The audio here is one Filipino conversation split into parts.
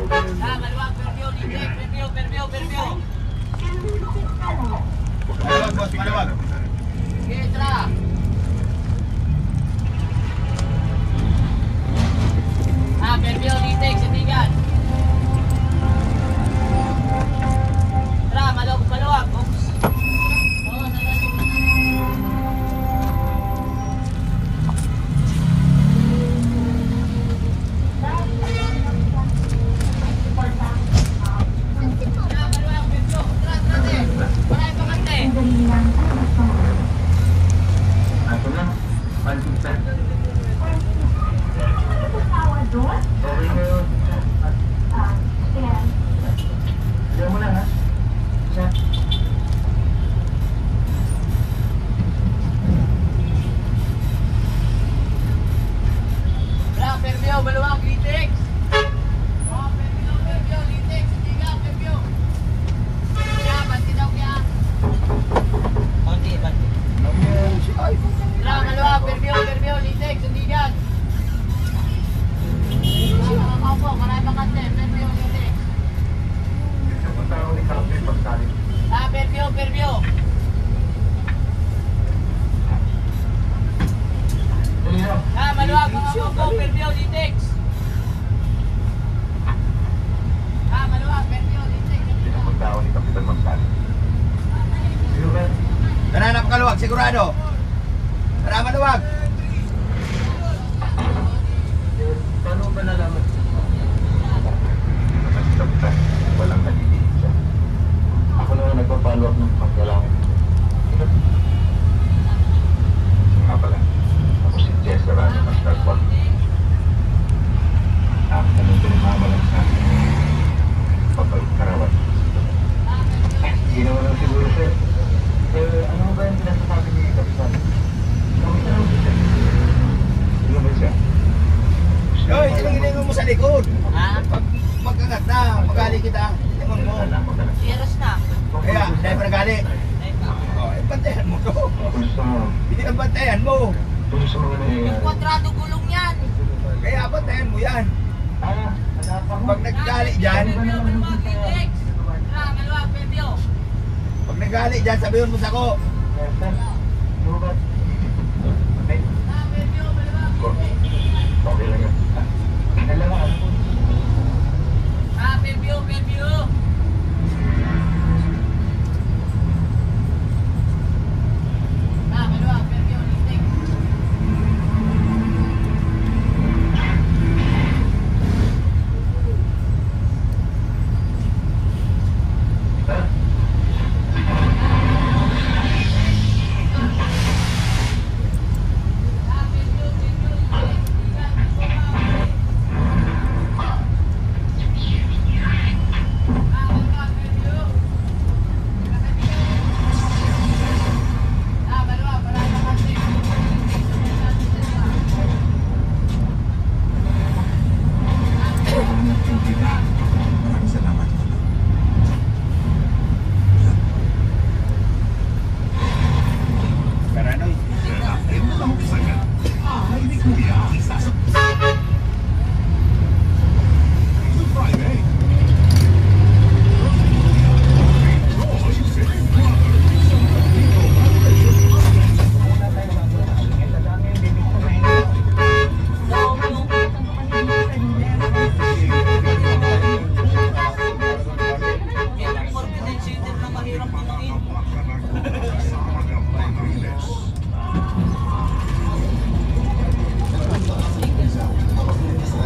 Maluwag, Pervio, Litek, Pervio. Maluwag, boss, maluwag. Sige, tara. Pervio, Litek, Sandigan. Tara, maluwag. Oops. Pervio. Maluwag, mga kopo, Pervio, Litek. Maluwag, Pervio, Litek. Pinapunta ni Kapitan Magsali. Tara, napakaluwag, sigurado. Tara, maluwag. Paano ba nalaman? Basta, walang nagiging siya. Ako na nagpa-follow up ng pagkailangan. Nga pala, ako si Jessica Rano ng Starport. Nung pinimama lang sa akin, pagkarawan. Hindi naman lang siguro, sir. Ano ba yung pinasasabi ni Kapitan? Kamusta naman siya? Sino ba siya? Hoy, sinigilin mo sa likod. Pagkagat na, magali kita. Tingnan mo. Yeros na. Kaya, dahil pa nagali. Bantayan mo to. Hindi ang bantayan mo. Yung kwadrado gulong yan. Kaya bantayan mo yan. Pag naggali dyan, Maluwag, Litek. Maluwag, Pervio. pag naggali dyan, sabihin mo sa ko. Pervio, maluwag, Litek. Okay lang yun. Pervio. Maluwag, Pervio, Litek.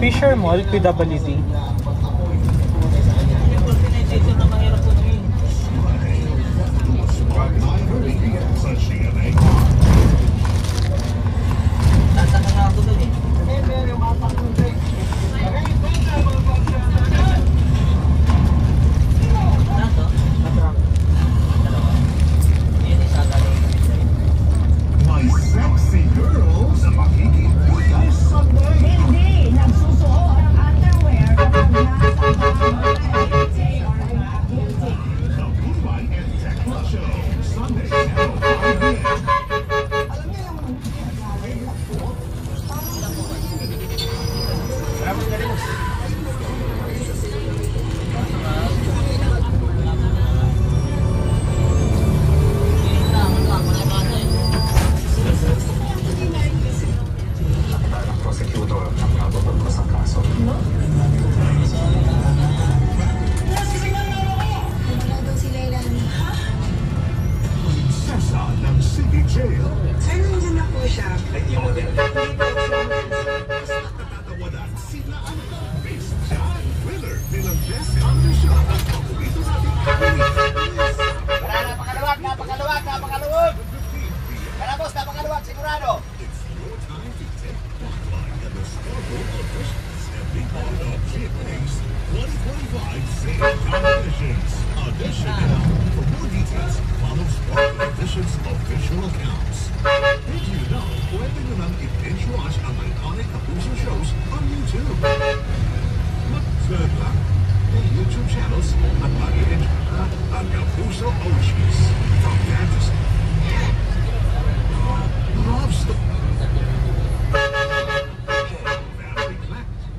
Fisher Mall, PWD. Hindi, nagsusuot ng underwear Worldwide sailing competitions. Audition now. For more details, follow Sparkle Edition's official accounts. Did you know, pwede nyo nang i-binge watch ang iconic Kapuso shows on YouTube? Mag-search lang. May YouTube channels at mag-i-enjoy ka ang Kapuso OGs. From fantasy, love story, family classics,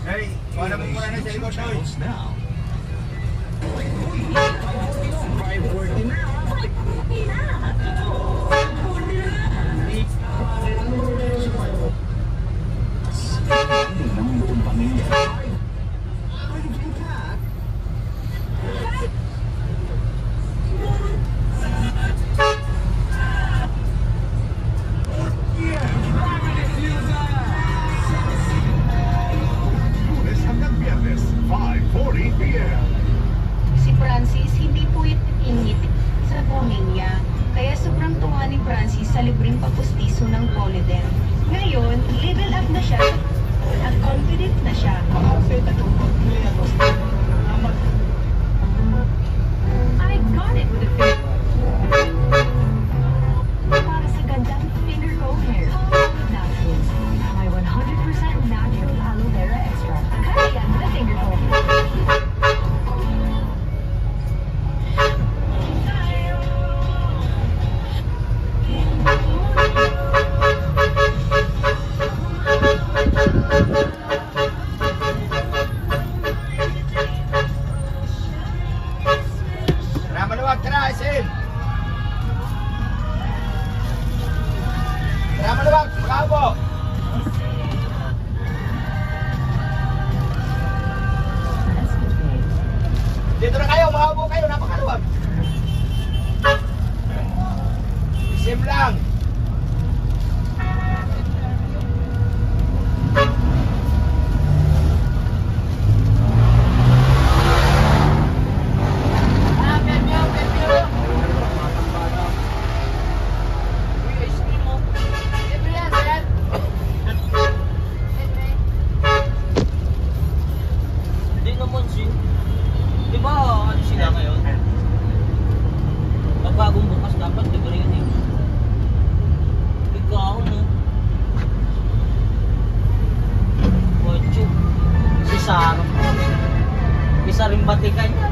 Hey, wala mo muna na sa likod, Noy. channels now. ng buong pamilya. Lunes hanggang Biyernes, 5:40 p.m. Si Francis hindi po ingit sa kunin niya. Kaya sobrang tuwa ni Francis sa libreng papustiso ng Polydent. Ngayon, level up na siya at confident na siya. I got it with a finger. Para sa gandang finger roll hair. Naturals. My 100% natural aloe vera extract. Kaya yan na finger roll. Tara, maluwag, tara, SM. Tara, maluwag, makaupo. Dito na kayo, makaupo kayo, napakaluwag. SM lang. Ah, Perpio, Perpio. Uy, ice cream mo. Siyempre yan, sir. Hindi naman sin. Di ba ano sila ngayon? Pag bagong bukas dapat, di ba rin yun? Ikaw, no? Ocho. Si Sarah. Isa rin batikan niya.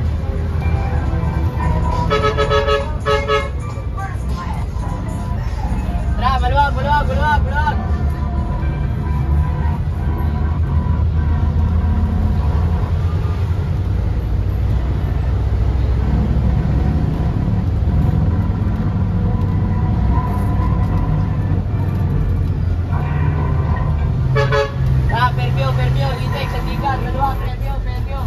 Tara, maluwag, maluwag, maluwag, maluwag. Ah, Perpio, Perpio, itek sa tigan, maluwag, Perpio, Perpio.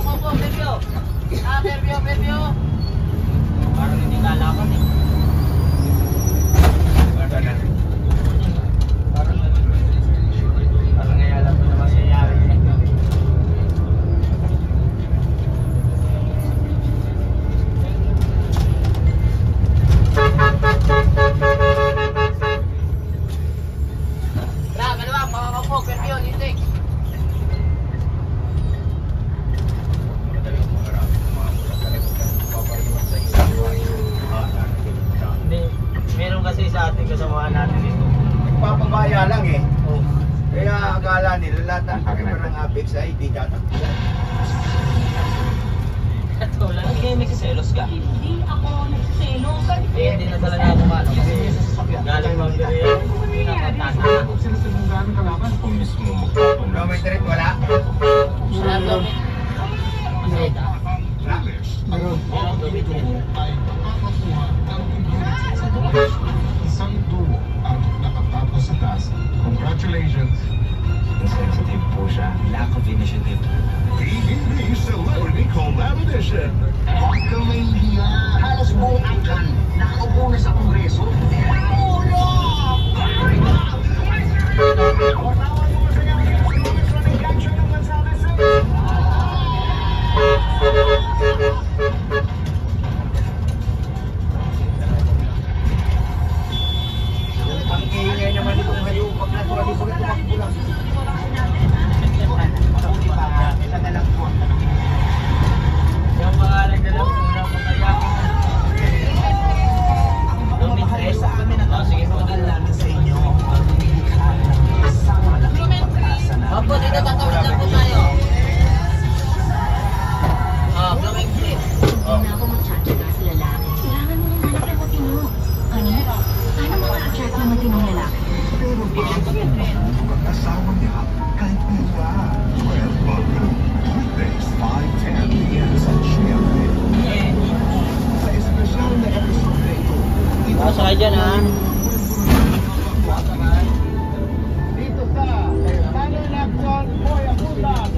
po, Perbio. Perbio. Parang hindi lalaban eh. Parang ngayon alam ko na mangyayari. Maluwag, makakapog, Perbio, litik. Hindi, meron kasi sa ating kasamahan natin dito. Nagpapabaya lang eh. Kaya akala nila lahat ng driver ng Apex ay di tatakbuhan. Wala na kayo nagsiselos ka. Hindi ako nagsiselos. Hindi na talaga ako ano kasi galing Mambiriya. Hindi na matata. Sila sa munggaan kalaban kung mismo magpapong Kilometer wala? Meron doon. ay nakakakuha ng importante sa buhay. Isang duo ang nakatapos sa task. Congratulations! sensitive po siya. Lack of initiative. PBB Celebrity Collab Edition. Huwag kang mahihiya. Halos buong angkan. Nakaupo na sa kongreso. Ulo! Ang ingay naman itong hayop. Pag nagwali po ito tumakbo lang. Isa na lang po. Yung pangalan nila, una ko kaya. Lumitres. Sige, Pag-alamin sa inyo ang nilikha ng isang malaking pag-asa na Opo, dito tatawid lang po tayo. Blowing trip. Hindi na ako magtsatsaga sa lalaki. Kailangan mo ng hanap ng matino. Ano? Paano maka-attract ng matinong lalaki? Pero bakit mag-asawa niya kahit pila? Well, welcome. Weekdays, 5:10 p.m. sa GMA. Sa espesyal na episode na ito, Pasok kayo dyan ha. Dito sa Channel Action Boy Abulan.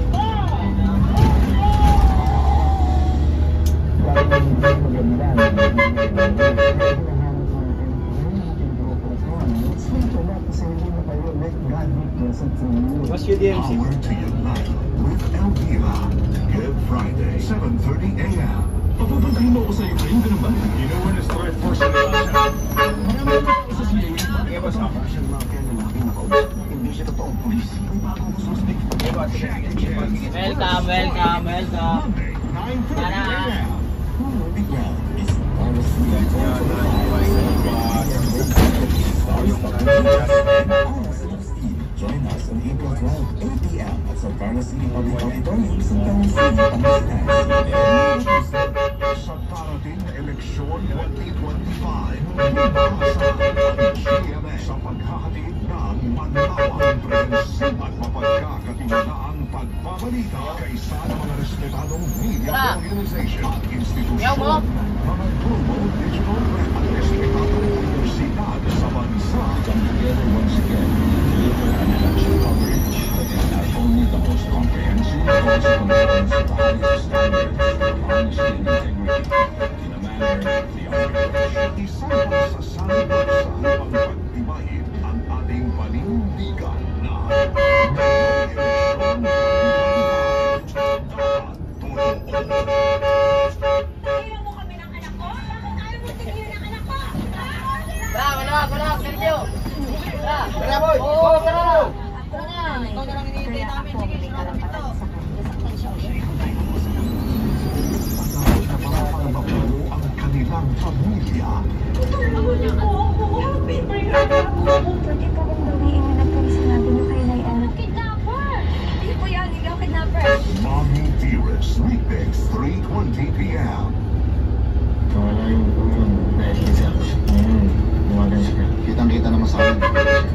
What's your DMC? Power to Unite with Elvira. Good Friday, 7:30 a.m. Papupuntahin mo ako sa Ukraine, ganun ba? You know when to start forcing it on siya. Marami na ako sa CAA. Sige, boss. Siya lang kaya lalaking nakausap. Hindi siya totoong pulis. May bagong suspect. Welcome. Monday, 9:30 a.m. Big Round is Join us on April 12, 8 p.m. at Savannah City Public Auditorium sa Tangusig, Pangasinan. Sa darating na eleksyon 2025, nabasa ang GMA sa paghahatid ng manlawang prehensib at mapagkakatiwalaang pagbabalita kaysa ng mga respetadong media organization at institusyon, mga global digital at respetadong universidad sa bansa. Come together once again. An election coverage that is not only the most comprehensive, but also concerns the highest standards of honesty and integrity in a manner beyond reproach. Isang masasabi sa habang pagtibayin ang ating panindigan na eleksyon Ayaw mo kami ng anak ko? Bakit ayaw mo tigil ng anak ko? Maluwag, Perbio. Tara, boy! Oo, tara. Ako na. Ikaw na lang hinihintay namin. Sige, may sarap ito. karapatan sa saktan siya ulit. ang kanilang pamilya. Pwede po kong bawiin na po sinabi niyo kay Nay Ana. Kidnapper! Hindi po yan, hindi ako kidnapper. Mommy Dearest, weekdays, 3:20 p.m. Wala yung tulong dahil kasi ako. Umagan siya. Kitang-kita naman sa akin.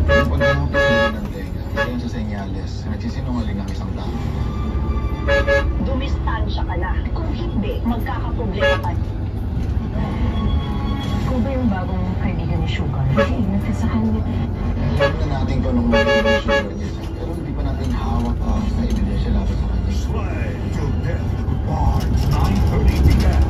Yung pag-nangapit nila ng tenga, isa yun sa senyales, nagsisinungaling ang isang tao. Dumistansya ka na. Kung hindi, magkakaproblema ka. Kung ba yung bagong kaibigan ni Sugar? Hindi, nagsasahan niya. Alam na natin kung anong magiging sugar niya. Pero hindi pa natin hawak na ebidensya laban sa kanya. Slay till death parts 9:30 p.m.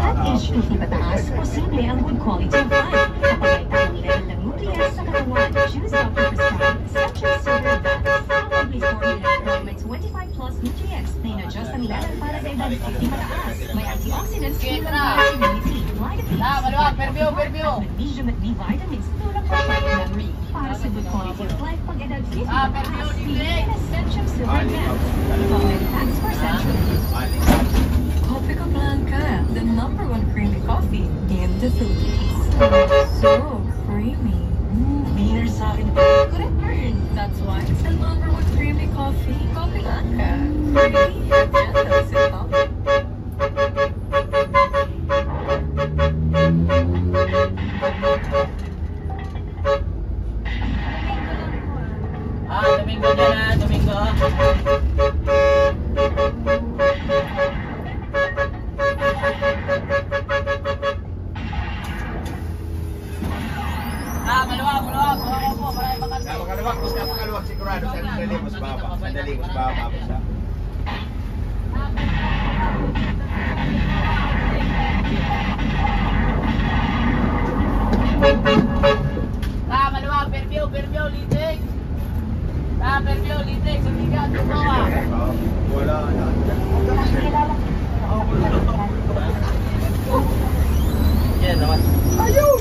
At age 50 pataas, posible ang good quality of life. Kapag may tamang level ng nutrients sa katawan, choose Dr. Prescribed Essential Sugar Advance. Probably formulated with 25 plus nutrients na in-adjust ang level para sa edad 50 pataas. May antioxidants, immunity, vitamins, magnesium at B vitamins, tulong pa sa memory. Para sa good quality of life pag edad 50 pataas, piliin Essential Sugar Advance. Formulated packs for Central. Copica Blanca, the #1 creamy coffee in the Philippines. So creamy. Winner sa akin. Couldn't burn. That's why it's the #1 creamy coffee. Coffee Blanca. Creamy and gentle sip coffee. Domingo na, Domingo. Maluwag po, marami bakante. Napakaluwag, sigurado sa madali, mas baba po siya. Maluwag, Perview, Litek. Litek, sa tigat, Wala na. Yan naman. Ayun!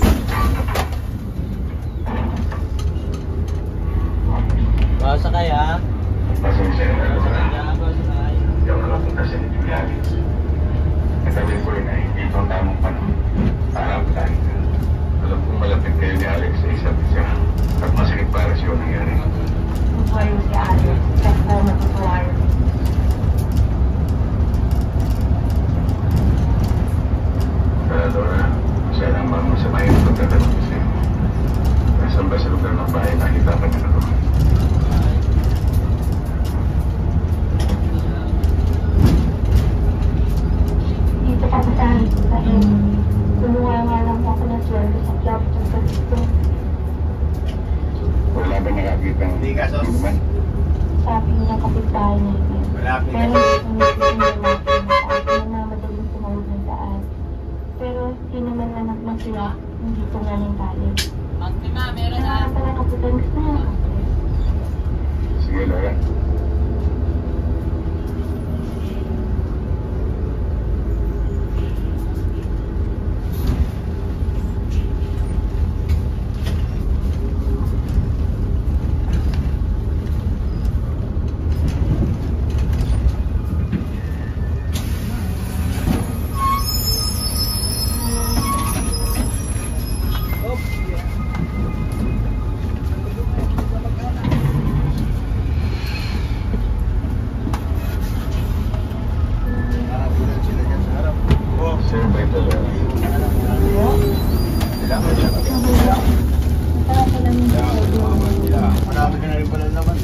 Basa kaya? Pasensya na lang na. Basa kaya? Hindi ako nakapunta sa inyo lagi. Natabi ko rin na hindi ito ang tamang panahon para magkain ka. Alam kong malapit kayo ni Alex sa isa't isa at masakit para siya ang nangyari. Tutuwayo si Alex. Kasi matutuwayo. Kaya Dora, siya lang bang masama yung pagtatanong kasi nasan ba sa lugar ng bahay nakita ka niya na to? Dito pa tayo dahil kumuha nga lang ako ng sweldo sa job ng pagkito. Wala ba nakakita ng Hindi ka, sos. naman? Sabi niya ng kapitbahay natin. Malapit Pero na. hindi ko lalaki na kahit na madaling tumawag ng daan. Pero di naman anak na sila, hindi ko nga ng college. Magtima, meron Kaya na. pala kapitans na. Sige, Dora. Sir, may dala. Masarap pala ng Marami ka na rin pala naman.